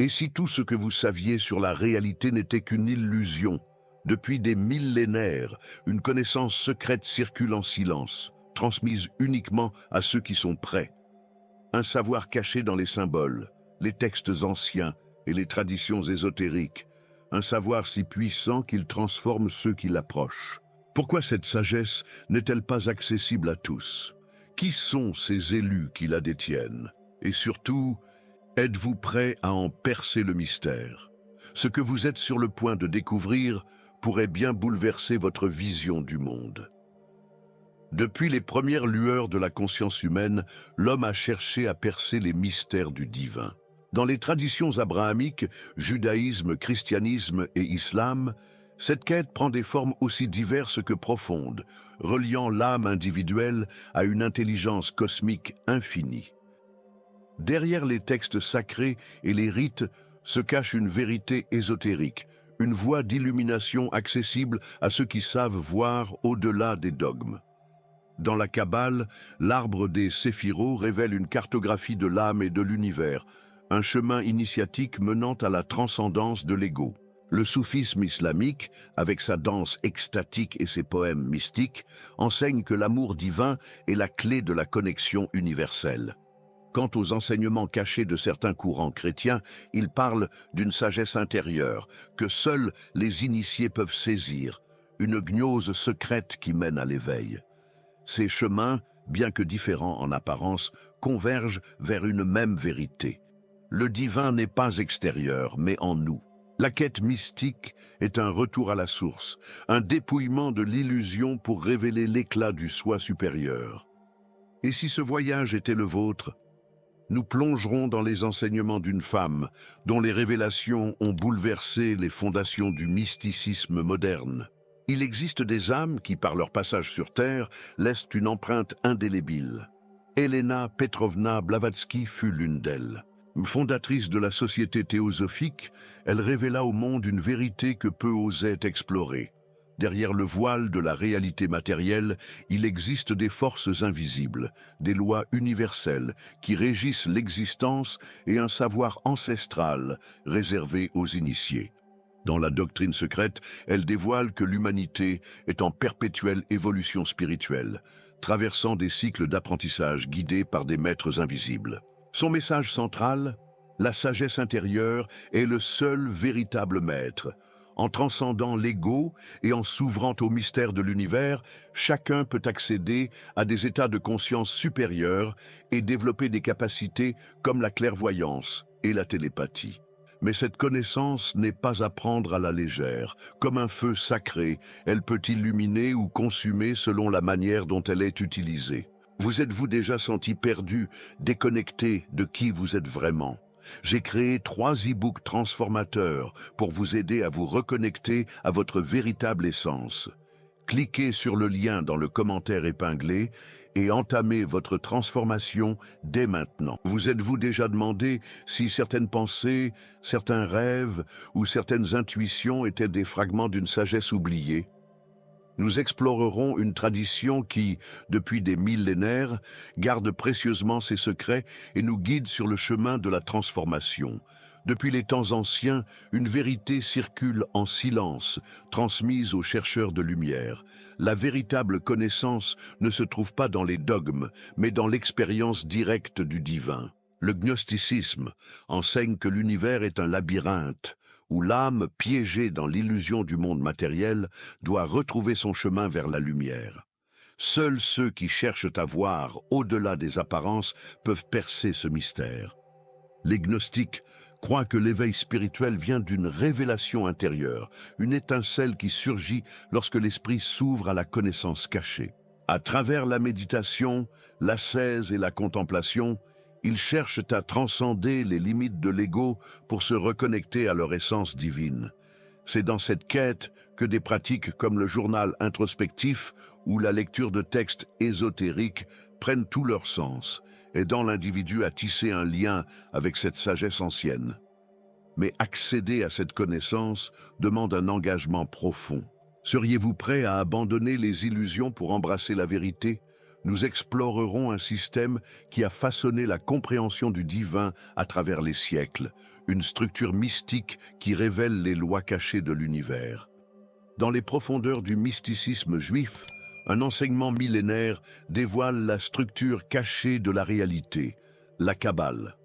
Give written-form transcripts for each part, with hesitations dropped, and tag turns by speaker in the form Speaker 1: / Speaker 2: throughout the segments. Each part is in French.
Speaker 1: Et si tout ce que vous saviez sur la réalité n'était qu'une illusion? Depuis des millénaires, une connaissance secrète circule en silence, transmise uniquement à ceux qui sont prêts. Un savoir caché dans les symboles, les textes anciens et les traditions ésotériques. Un savoir si puissant qu'il transforme ceux qui l'approchent. Pourquoi cette sagesse n'est-elle pas accessible à tous? Qui sont ces élus qui la détiennent? Et surtout, êtes-vous prêt à en percer le mystère? Ce que vous êtes sur le point de découvrir pourrait bien bouleverser votre vision du monde. Depuis les premières lueurs de la conscience humaine, l'homme a cherché à percer les mystères du divin. Dans les traditions abrahamiques, judaïsme, christianisme et islam, cette quête prend des formes aussi diverses que profondes, reliant l'âme individuelle à une intelligence cosmique infinie. Derrière les textes sacrés et les rites se cache une vérité ésotérique, une voie d'illumination accessible à ceux qui savent voir au-delà des dogmes. Dans la Kabbale, l'arbre des séphiros révèle une cartographie de l'âme et de l'univers, un chemin initiatique menant à la transcendance de l'ego. Le soufisme islamique, avec sa danse extatique et ses poèmes mystiques, enseigne que l'amour divin est la clé de la connexion universelle. Quant aux enseignements cachés de certains courants chrétiens, ils parlent d'une sagesse intérieure que seuls les initiés peuvent saisir, une gnose secrète qui mène à l'éveil. Ces chemins, bien que différents en apparence, convergent vers une même vérité. Le divin n'est pas extérieur, mais en nous. La quête mystique est un retour à la source, un dépouillement de l'illusion pour révéler l'éclat du soi supérieur. Et si ce voyage était le vôtre, nous plongerons dans les enseignements d'une femme dont les révélations ont bouleversé les fondations du mysticisme moderne. Il existe des âmes qui, par leur passage sur Terre, laissent une empreinte indélébile. Elena Petrovna Blavatsky fut l'une d'elles. Fondatrice de la Société théosophique, elle révéla au monde une vérité que peu osaient explorer. Derrière le voile de la réalité matérielle, il existe des forces invisibles, des lois universelles qui régissent l'existence et un savoir ancestral réservé aux initiés. Dans la doctrine secrète, elle dévoile que l'humanité est en perpétuelle évolution spirituelle, traversant des cycles d'apprentissage guidés par des maîtres invisibles. Son message central, la sagesse intérieure, est le seul véritable maître. En transcendant l'ego et en s'ouvrant au mystère de l'univers, chacun peut accéder à des états de conscience supérieurs et développer des capacités comme la clairvoyance et la télépathie. Mais cette connaissance n'est pas à prendre à la légère. Comme un feu sacré, elle peut illuminer ou consumer selon la manière dont elle est utilisée. Vous êtes-vous déjà senti perdu, déconnecté de qui vous êtes vraiment? J'ai créé 3 e-books transformateurs pour vous aider à vous reconnecter à votre véritable essence. Cliquez sur le lien dans le commentaire épinglé et entamez votre transformation dès maintenant. Vous êtes-vous déjà demandé si certaines pensées, certains rêves ou certaines intuitions étaient des fragments d'une sagesse oubliée? Nous explorerons une tradition qui, depuis des millénaires, garde précieusement ses secrets et nous guide sur le chemin de la transformation. Depuis les temps anciens, une vérité circule en silence, transmise aux chercheurs de lumière. La véritable connaissance ne se trouve pas dans les dogmes, mais dans l'expérience directe du divin. Le gnosticisme enseigne que l'univers est un labyrinthe, où l'âme, piégée dans l'illusion du monde matériel, doit retrouver son chemin vers la lumière. Seuls ceux qui cherchent à voir au-delà des apparences peuvent percer ce mystère. Les gnostiques croient que l'éveil spirituel vient d'une révélation intérieure, une étincelle qui surgit lorsque l'esprit s'ouvre à la connaissance cachée. À travers la méditation, l'ascèse et la contemplation, ils cherchent à transcender les limites de l'ego pour se reconnecter à leur essence divine. C'est dans cette quête que des pratiques comme le journal introspectif ou la lecture de textes ésotériques prennent tout leur sens, aidant l'individu à tisser un lien avec cette sagesse ancienne. Mais accéder à cette connaissance demande un engagement profond. Seriez-vous prêt à abandonner les illusions pour embrasser la vérité? Nous explorerons un système qui a façonné la compréhension du divin à travers les siècles, une structure mystique qui révèle les lois cachées de l'univers. Dans les profondeurs du mysticisme juif, un enseignement millénaire dévoile la structure cachée de la réalité, la Kabbale.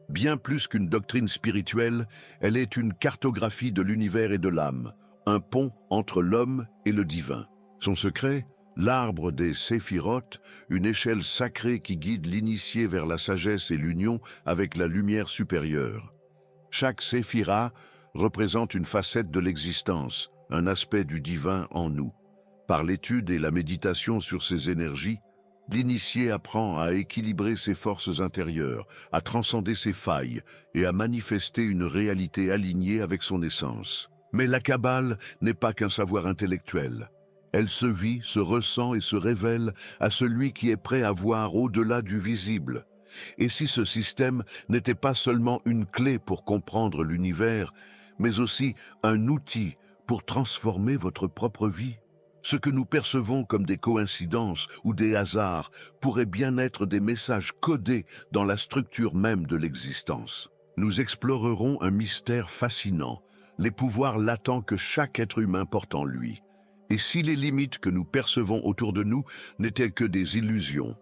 Speaker 1: Bien plus qu'une doctrine spirituelle, elle est une cartographie de l'univers et de l'âme, un pont entre l'homme et le divin. Son secret, l'arbre des séphirotes, une échelle sacrée qui guide l'initié vers la sagesse et l'union avec la lumière supérieure. Chaque séphira représente une facette de l'existence, un aspect du divin en nous. Par l'étude et la méditation sur ces énergies, l'initié apprend à équilibrer ses forces intérieures, à transcender ses failles et à manifester une réalité alignée avec son essence. Mais la Kabbale n'est pas qu'un savoir intellectuel. Elle se vit, se ressent et se révèle à celui qui est prêt à voir au-delà du visible. Et si ce système n'était pas seulement une clé pour comprendre l'univers, mais aussi un outil pour transformer votre propre vie? Ce que nous percevons comme des coïncidences ou des hasards pourrait bien être des messages codés dans la structure même de l'existence. Nous explorerons un mystère fascinant, les pouvoirs latents que chaque être humain porte en lui. Et si les limites que nous percevons autour de nous n'étaient que des illusions?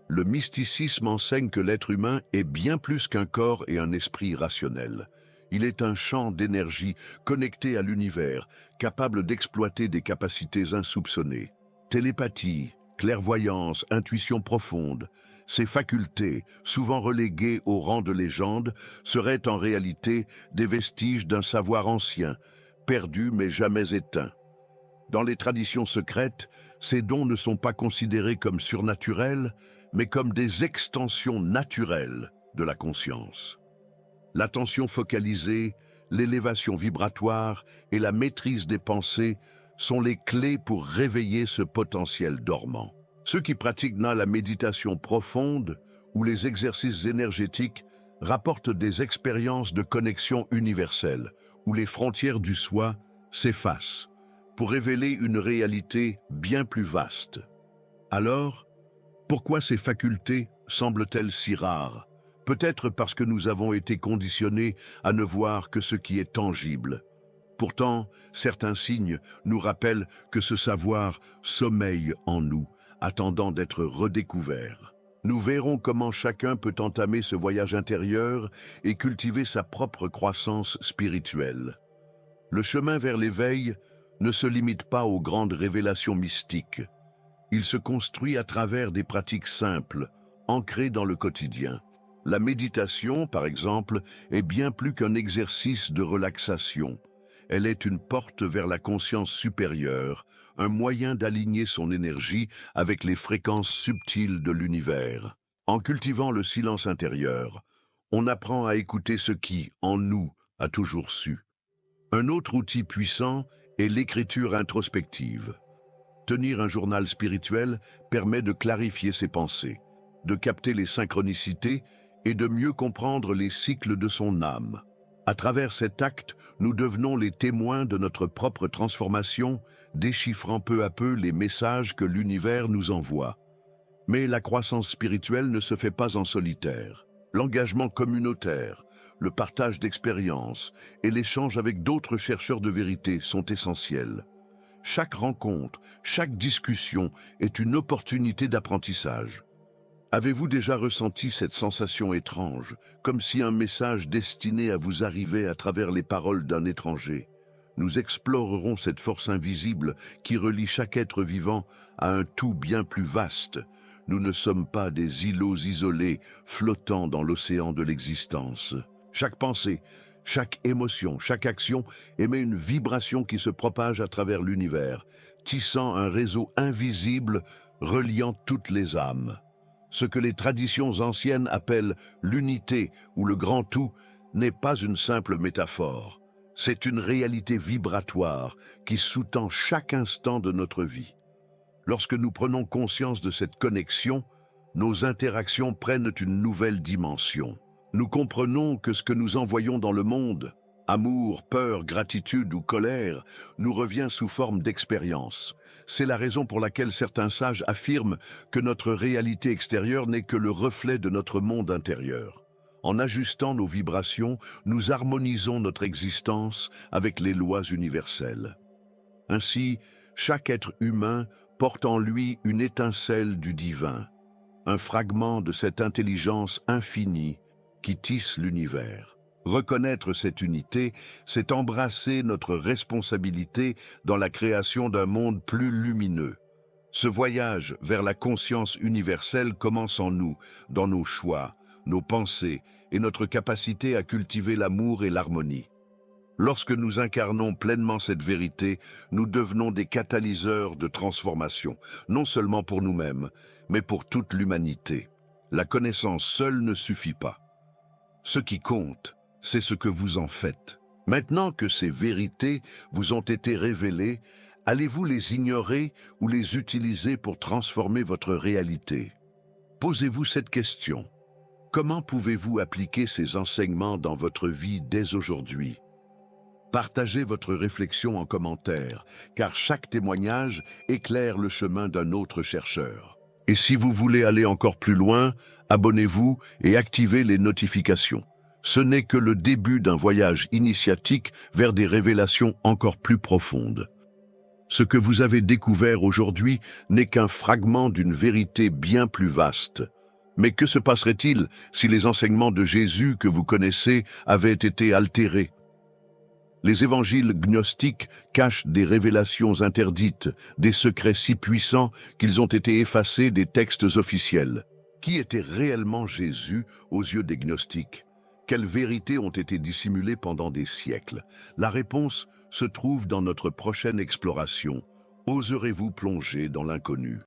Speaker 1: Le mysticisme enseigne que l'être humain est bien plus qu'un corps et un esprit rationnel. Il est un champ d'énergie connecté à l'univers, capable d'exploiter des capacités insoupçonnées. Télépathie, clairvoyance, intuition profonde, ces facultés, souvent reléguées au rang de légende, seraient en réalité des vestiges d'un savoir ancien, perdu mais jamais éteint. Dans les traditions secrètes, ces dons ne sont pas considérés comme surnaturels, mais comme des extensions naturelles de la conscience. L'attention focalisée, l'élévation vibratoire et la maîtrise des pensées sont les clés pour réveiller ce potentiel dormant. Ceux qui pratiquent la méditation profonde ou les exercices énergétiques rapportent des expériences de connexion universelle, où les frontières du soi s'effacent, pour révéler une réalité bien plus vaste. Alors, pourquoi ces facultés semblent-elles si rares? Peut-être parce que nous avons été conditionnés à ne voir que ce qui est tangible. Pourtant, certains signes nous rappellent que ce savoir sommeille en nous, attendant d'être redécouvert. Nous verrons comment chacun peut entamer ce voyage intérieur et cultiver sa propre croissance spirituelle. Le chemin vers l'éveil ne se limite pas aux grandes révélations mystiques. Il se construit à travers des pratiques simples, ancrées dans le quotidien. La méditation, par exemple, est bien plus qu'un exercice de relaxation. Elle est une porte vers la conscience supérieure, un moyen d'aligner son énergie avec les fréquences subtiles de l'univers. En cultivant le silence intérieur, on apprend à écouter ce qui, en nous, a toujours su. Un autre outil puissant est l'écriture introspective. Tenir un journal spirituel permet de clarifier ses pensées, de capter les synchronicités et de mieux comprendre les cycles de son âme. À travers cet acte, nous devenons les témoins de notre propre transformation, déchiffrant peu à peu les messages que l'univers nous envoie. Mais la croissance spirituelle ne se fait pas en solitaire. L'engagement communautaire, le partage d'expériences et l'échange avec d'autres chercheurs de vérité sont essentiels. Chaque rencontre, chaque discussion est une opportunité d'apprentissage. Avez-vous déjà ressenti cette sensation étrange, comme si un message destiné à vous arriver à travers les paroles d'un étranger? Nous explorerons cette force invisible qui relie chaque être vivant à un tout bien plus vaste. Nous ne sommes pas des îlots isolés flottant dans l'océan de l'existence. Chaque pensée, chaque émotion, chaque action émet une vibration qui se propage à travers l'univers, tissant un réseau invisible reliant toutes les âmes. Ce que les traditions anciennes appellent l'unité ou le grand tout n'est pas une simple métaphore. C'est une réalité vibratoire qui sous-tend chaque instant de notre vie. Lorsque nous prenons conscience de cette connexion, nos interactions prennent une nouvelle dimension. Nous comprenons que ce que nous envoyons dans le monde, amour, peur, gratitude ou colère, nous revient sous forme d'expérience. C'est la raison pour laquelle certains sages affirment que notre réalité extérieure n'est que le reflet de notre monde intérieur. En ajustant nos vibrations, nous harmonisons notre existence avec les lois universelles. Ainsi, chaque être humain porte en lui une étincelle du divin, un fragment de cette intelligence infinie qui tisse l'univers. Reconnaître cette unité, c'est embrasser notre responsabilité dans la création d'un monde plus lumineux. Ce voyage vers la conscience universelle commence en nous, dans nos choix, nos pensées et notre capacité à cultiver l'amour et l'harmonie. Lorsque nous incarnons pleinement cette vérité, nous devenons des catalyseurs de transformation, non seulement pour nous-mêmes, mais pour toute l'humanité. La connaissance seule ne suffit pas. Ce qui compte, c'est ce que vous en faites. Maintenant que ces vérités vous ont été révélées, allez-vous les ignorer ou les utiliser pour transformer votre réalité? Posez-vous cette question. Comment pouvez-vous appliquer ces enseignements dans votre vie dès aujourd'hui? Partagez votre réflexion en commentaire, car chaque témoignage éclaire le chemin d'un autre chercheur. Et si vous voulez aller encore plus loin, abonnez-vous et activez les notifications. Ce n'est que le début d'un voyage initiatique vers des révélations encore plus profondes. Ce que vous avez découvert aujourd'hui n'est qu'un fragment d'une vérité bien plus vaste. Mais que se passerait-il si les enseignements de Jésus que vous connaissez avaient été altérés? Les évangiles gnostiques cachent des révélations interdites, des secrets si puissants qu'ils ont été effacés des textes officiels. Qui était réellement Jésus aux yeux des gnostiques? Quelles vérités ont été dissimulées pendant des siècles? La réponse se trouve dans notre prochaine exploration. Oserez-vous plonger dans l'inconnu?